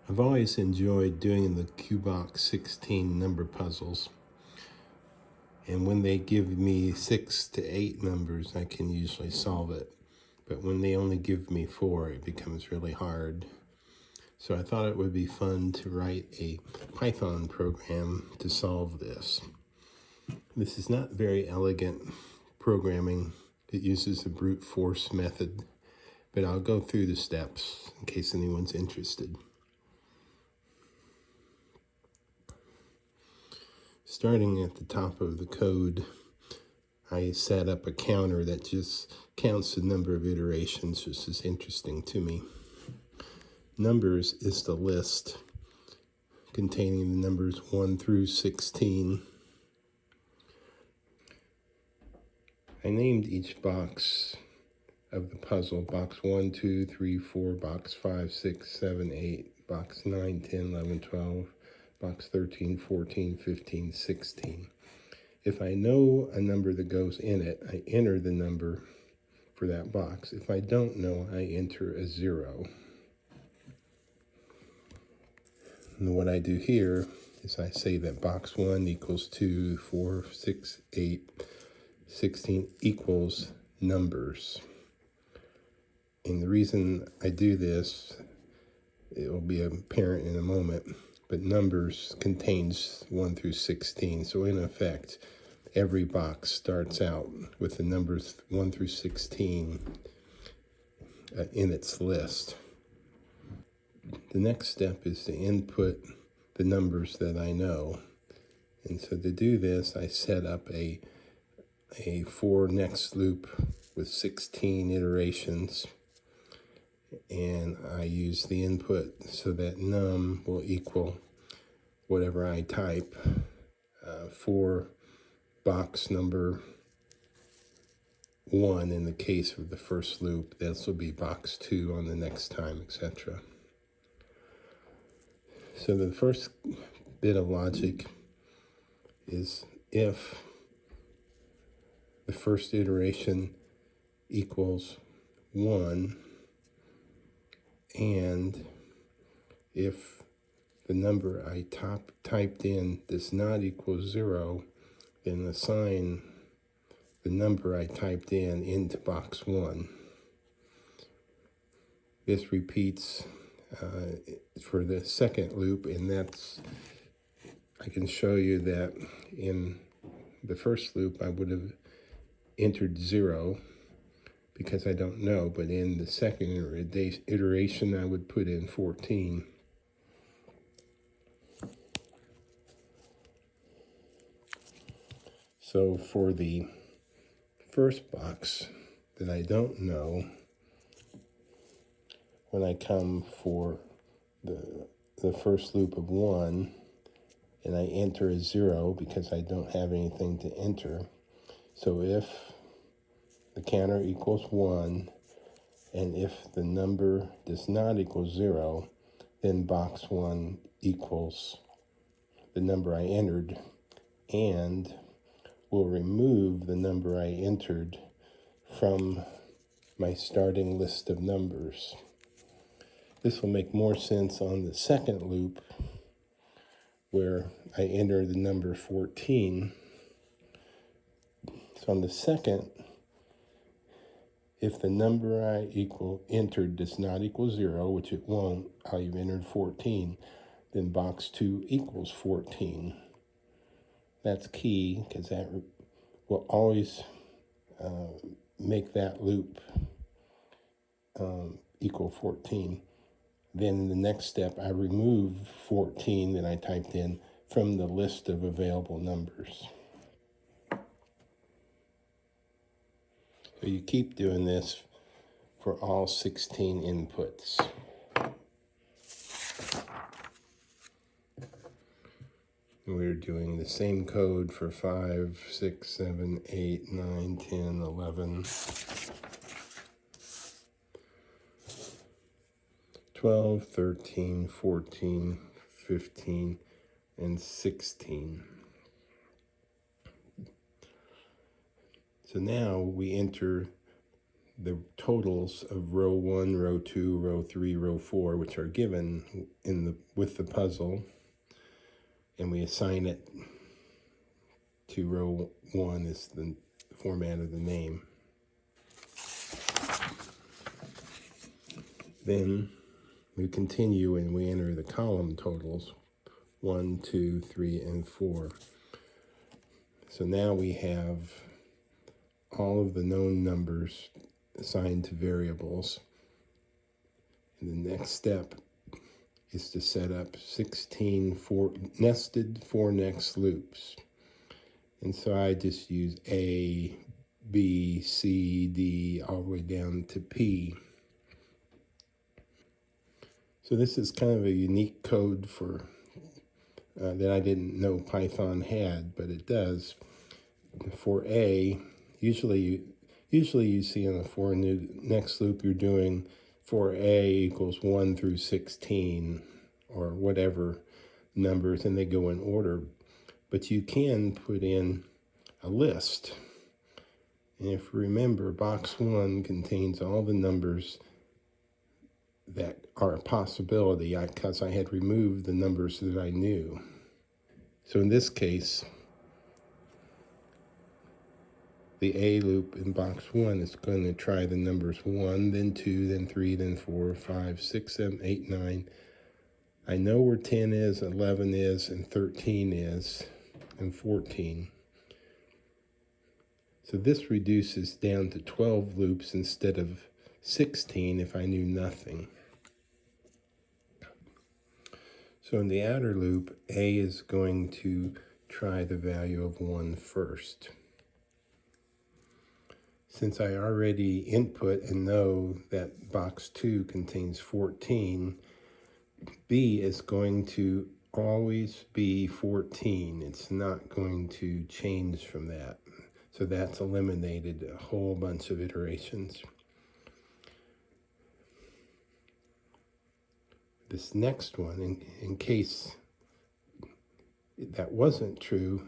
I've always enjoyed doing the Kubok 16 number puzzles. And when they give me 6 to 8 numbers, I can usually solve it. But when they only give me 4, it becomes really hard. So I thought it would be fun to write a Python program to solve this. This is not very elegant programming. It uses the brute force method, but I'll go through the steps in case anyone's interested. Starting at the top of the code, I set up a counter that just counts the number of iterations. This is interesting to me. Numbers is the list containing the numbers 1 through 16. I named each box of the puzzle box 1, 2, 3, 4, box 5, 6, 7, 8, box 9, 10, 11, 12, box 13, 14, 15, 16. If I know a number that goes in it, I enter the number for that box. If I don't know, I enter a 0. And what I do here is I say that box 1 equals 2, 4, 6, 8, 16 equals numbers. And the reason I do this, it will be apparent in a moment, but numbers contains 1 through 16. So in effect, every box starts out with the numbers 1 through 16 in its list. The next step is to input the numbers that I know. And so to do this, I set up a for next loop with 16 iterations. And I use the input so that num will equal whatever I type for box number 1 in the case of the first loop. This will be box 2 on the next time, etc. So the first bit of logic is if the first iteration equals 1, and if the number I typed in does not equal 0, then assign the number I typed in into box 1. This repeats for the second loop, and I can show you that in the first loop I would have entered 0 because I don't know, but in the second iteration I would put in 14. So for the first box that I don't know, when I come for the first loop of 1, and I enter a 0 because I don't have anything to enter. So if the counter equals 1, and if the number does not equal 0, then box 1 equals the number I entered, and will remove the number I entered from my starting list of numbers. This will make more sense on the second loop, where I enter the number 14. So on the second, if the number I entered does not equal 0, which it won't, I've entered 14, then box 2 equals 14. That's key, because that will always make that loop equal 14. Then in the next step, I remove 14 that I typed in from the list of available numbers. So you keep doing this for all 16 inputs. We're doing the same code for 5, 6, 7, 8, 9, 10, 11, 12, 13, 14, 15, and 16. So now we enter the totals of row 1, row 2, row 3, row 4, which are given with the puzzle, and we assign it to row 1 as the format of the name. Then we continue and we enter the column totals, 1, 2, 3, and 4. So now we have all of the known numbers assigned to variables. And the next step is to set up 16 nested 4 next loops. And so I just use A, B, C, D, all the way down to P. So this is kind of a unique code for that I didn't know Python had, but it does. For A, usually you see on the for next loop you're doing for A equals 1 through 16 or whatever numbers, and they go in order. But you can put in a list. And if you remember, box 1 contains all the numbers that are a possibility, because I had removed the numbers that I knew. So in this case, the A loop in box 1 is going to try the numbers 1, then 2, then 3, then 4, 5, 6, 7, 8, 9. I know where 10 is, 11 is, and 13 is, and 14. So this reduces down to 12 loops instead of 16 if I knew nothing. So in the outer loop, A is going to try the value of 1 first. Since I already input and know that box 2 contains 14, B is going to always be 14. It's not going to change from that. So that's eliminated a whole bunch of iterations. This next one, in case that wasn't true,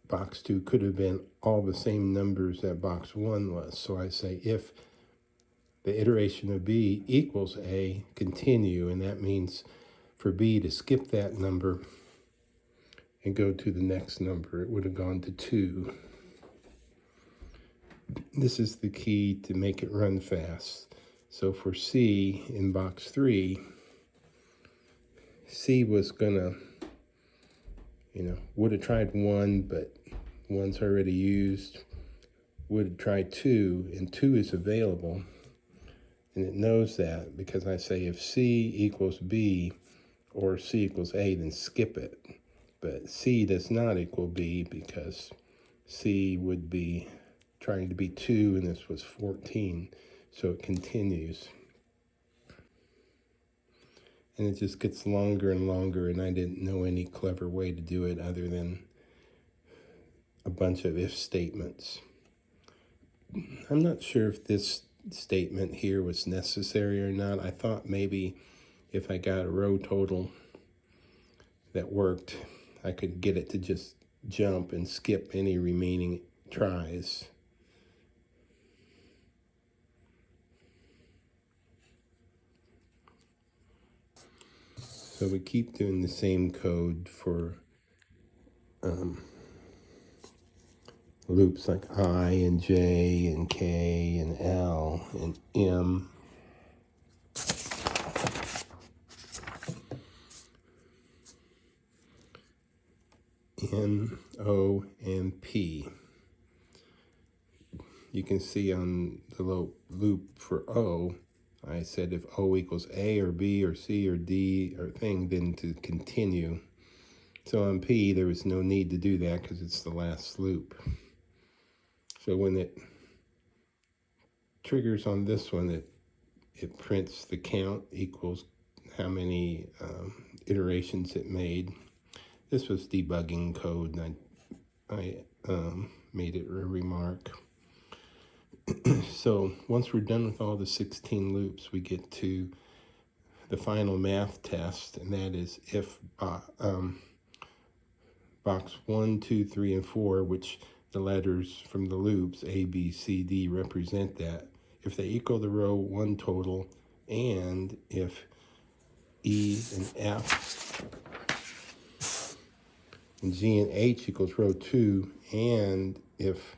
box 2 could have been all the same numbers that box 1 was. So I say if the iteration of B equals A, continue, and that means for B to skip that number and go to the next number. It would have gone to 2. This is the key to make it run fast. So for C in box 3, C was gonna, would have tried 1, but 1's already used. Would have tried 2, and 2 is available. And it knows that because I say if C equals B or C equals A, then skip it. But C does not equal B because C would be trying to be 2 and this was 14. So it continues. And it just gets longer and longer, and I didn't know any clever way to do it other than a bunch of if statements. I'm not sure if this statement here was necessary or not. I thought maybe if I got a row total that worked, I could get it to just jump and skip any remaining tries. So we keep doing the same code for loops like I and J and K and L and M. N, O, and P. You can see on the loop for O, I said if O equals A or B or C or D or thing, then to continue. So on P, there was no need to do that because it's the last loop. So when it triggers on this one, it prints the count equals how many iterations it made. This was debugging code, and I made it a remark. So once we're done with all the 16 loops, we get to the final math test, and that is if box 1, 2, 3, and 4, which the letters from the loops A, B, C, D represent that, if they equal the row 1 total, and if E and F and G and H equals row 2, and if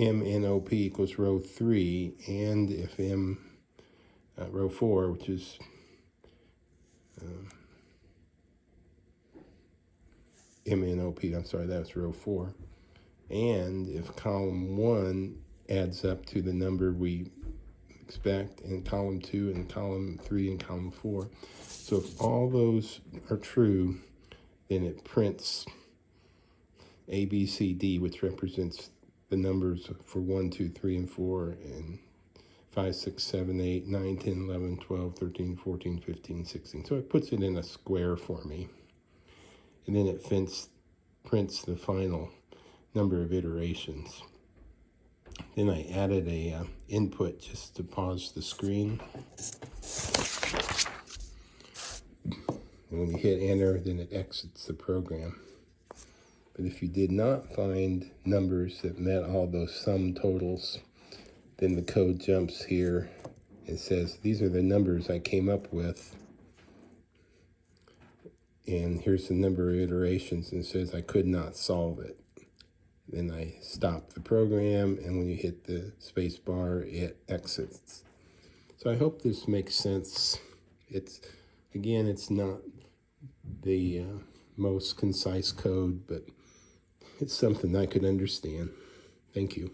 M, N, O, P equals row 3, and if M, row 4, which is M, N, O, P, I'm sorry, that's row 4, and if column 1 adds up to the number we expect, and column 2, and column 3, and column 4. So if all those are true, then it prints A, B, C, D, which represents the numbers for 1, 2, 3, and 4, and 5, 6, 7, 8, 9, 10, 11, 12, 13, 14, 15, 16. So it puts it in a square for me. And then it prints the final number of iterations. Then I added a input just to pause the screen. And when you hit enter, then it exits the program. But if you did not find numbers that met all those sum totals, then the code jumps here and says, these are the numbers I came up with. And here's the number of iterations, and it says I could not solve it. Then I stop the program, and when you hit the space bar, it exits. So I hope this makes sense. Again, it's not the most concise code, but it's something I could understand. Thank you.